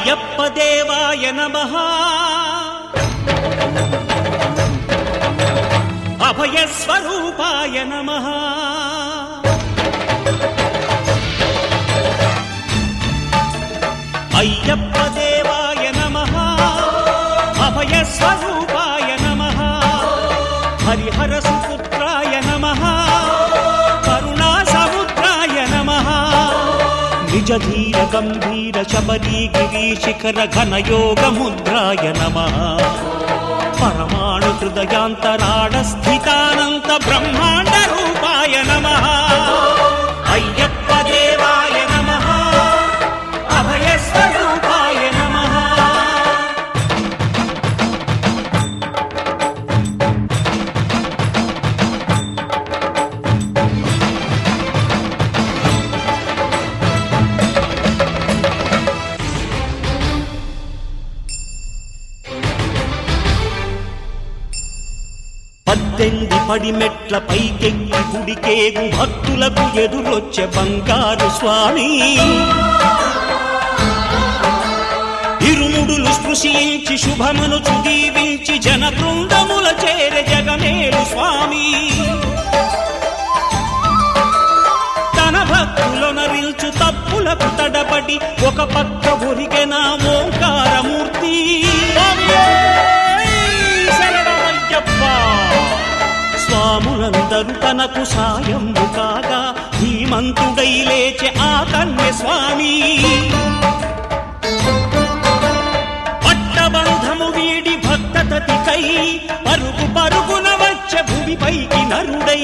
అయ్యప్ప దేవాయ నమః అభయ స్వరూపాయ నమః అయ్యప్ప దేవాయ నమః అభయ స్వరూపాయ నమః హరిహర సుపుత్రాయ నమః కరుణా సముద్రాయ నమః నిజ ధీర గంభీర శబరీ గిరి శిఖర ఘన యోగ ముద్రాయ నమః పరమాణు హృదయాంతరాళ స్థితానంత బ్రహ్మాండ రూపాయ నమః అయ్యప్ప దేవాయ నమః అభయ స్వరూపాయ నమః పద్దెనిమిది పడిమెట్ల పైకెక్కి గుడికేగు భక్తులకు ఎదురొచ్చే బంగారు స్వామి ఇరుముడులు స్పృశించి శుభమనుచు దీవించి జన బృందముల చేరే జగమేలు స్వామి తన భక్తులొనరిల్చు తప్పులకు తడబడి ఒక పక్క ఒరిగెన ఓంకారమూర్తి స్వాములందరూ తనకు సాయము కాగా ధీమంతుడై లేచే ఆ కన్య స్వామి పట్టబంధము వీడి భక్తతతికై పరుగు పరుగున వచ్చే భూమిపైకి నరుడై